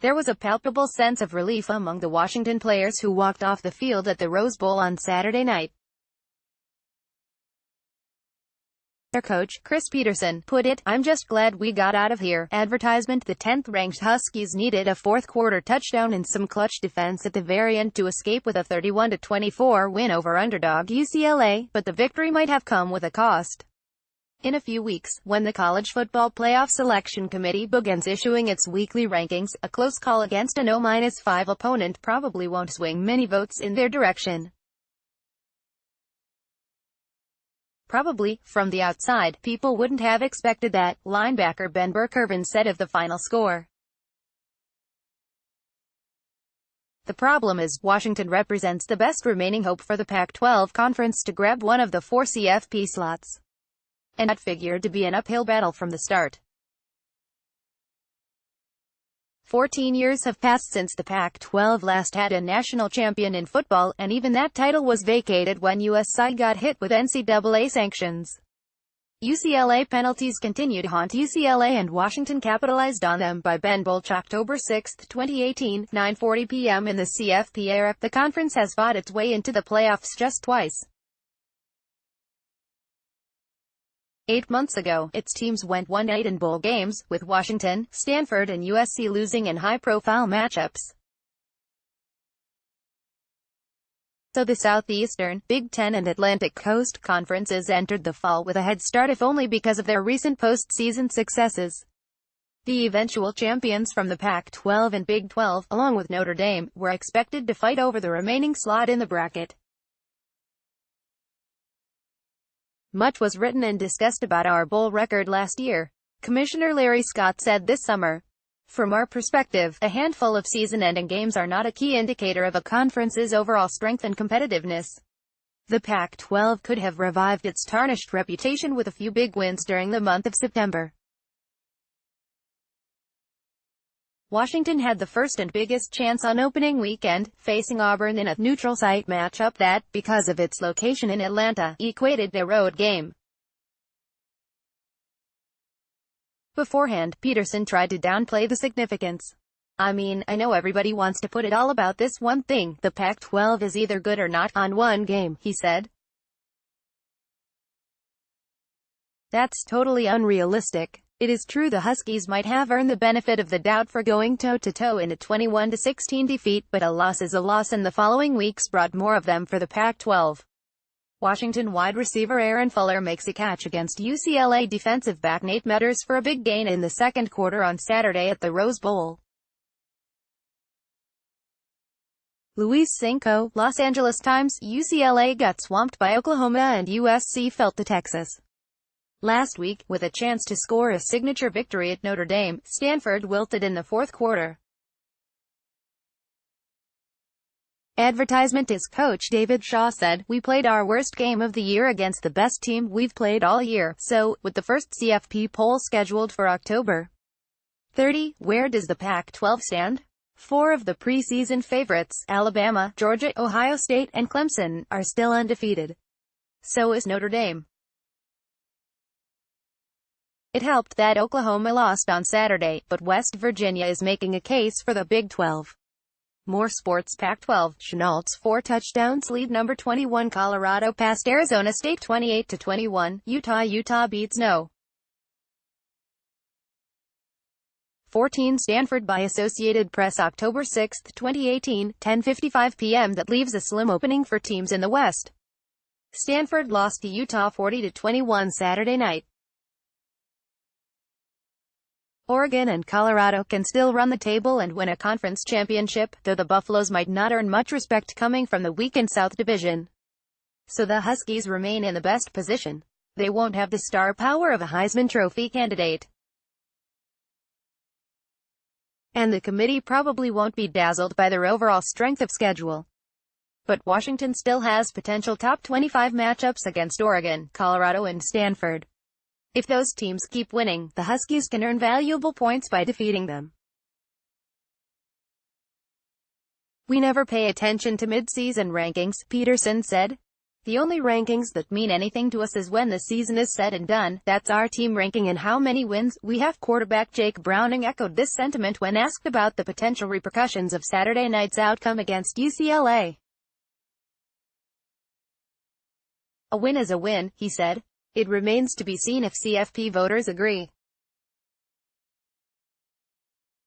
There was a palpable sense of relief among the Washington players who walked off the field at the Rose Bowl on Saturday night. Their coach, Chris Petersen, put it, "I'm just glad we got out of here." Advertisement. The 10th-ranked Huskies needed a fourth-quarter touchdown and some clutch defense at the very end to escape with a 31-24 win over underdog UCLA, but the victory might have come with a cost. In a few weeks, when the College Football Playoff Selection Committee begins issuing its weekly rankings, a close call against an O-5 opponent probably won't swing many votes in their direction. Probably, from the outside, people wouldn't have expected that, linebacker Ben Burr-Kirven said of the final score. The problem is, Washington represents the best remaining hope for the Pac-12 conference to grab one of the 4 CFP slots. And that figured to be an uphill battle from the start. 14 years have passed since the Pac-12 last had a national champion in football, and even that title was vacated when USC got hit with NCAA sanctions. UCLA penalties continue to haunt UCLA, and Washington capitalized on them by Ben Bolch. October 6, 2018, 9:40 p.m. in the CFP era. The conference has fought its way into the playoffs just twice. 8 months ago, its teams went 1-8 in bowl games, with Washington, Stanford and USC losing in high-profile matchups. So the Southeastern, Big Ten and Atlantic Coast Conferences entered the fall with a head start, if only because of their recent postseason successes. The eventual champions from the Pac-12 and Big 12, along with Notre Dame, were expected to fight over the remaining slot in the bracket. Much was written and discussed about our bowl record last year. Commissioner Larry Scott said this summer, "From our perspective, a handful of season-ending games are not a key indicator of a conference's overall strength and competitiveness." The Pac-12 could have revived its tarnished reputation with a few big wins during the month of September. Washington had the first and biggest chance on opening weekend, facing Auburn in a neutral site matchup that, because of its location in Atlanta, equated a road game. Beforehand, Petersen tried to downplay the significance. "I mean, I know everybody wants to put it all about this one thing. The Pac-12 is either good or not on one game," he said. "That's totally unrealistic. It is true the Huskies might have earned the benefit of the doubt for going toe-to-toe in a 21-16 defeat, but a loss is a loss, and the following weeks brought more of them for the Pac-12. Washington wide receiver Aaron Fuller makes a catch against UCLA defensive back Nate Metters for a big gain in the second quarter on Saturday at the Rose Bowl. Luis Cinco, Los Angeles Times, UCLA got swamped by Oklahoma and USC fell to Texas. Last week, with a chance to score a signature victory at Notre Dame, Stanford wilted in the fourth quarter. Advertisement. His coach David Shaw said, "We played our worst game of the year against the best team we've played all year." So, with the first CFP poll scheduled for October 30, where does the Pac-12 stand? 4 of the preseason favorites, Alabama, Georgia, Ohio State, and Clemson, are still undefeated. So is Notre Dame. It helped that Oklahoma lost on Saturday, but West Virginia is making a case for the Big 12. More sports. Pac-12, Chenault's 4 touchdowns lead. Number 21 Colorado passed Arizona State 28-21. Utah beats No. 14 Stanford by Associated Press. October 6, 2018, 10:55 p.m. That leaves a slim opening for teams in the West. Stanford lost to Utah 40-21 Saturday night. Oregon and Colorado can still run the table and win a conference championship, though the Buffaloes might not earn much respect coming from the weakened South Division. So the Huskies remain in the best position. They won't have the star power of a Heisman Trophy candidate. And the committee probably won't be dazzled by their overall strength of schedule. But Washington still has potential top 25 matchups against Oregon, Colorado and Stanford. If those teams keep winning, the Huskies can earn valuable points by defeating them. "We never pay attention to mid-season rankings," Petersen said. The only rankings that mean anything to us is when the season is said and done. That's our team ranking and how many wins we have." Quarterback Jake Browning echoed this sentiment when asked about the potential repercussions of Saturday night's outcome against UCLA. "A win is a win," he said. "It remains to be seen if CFP voters agree."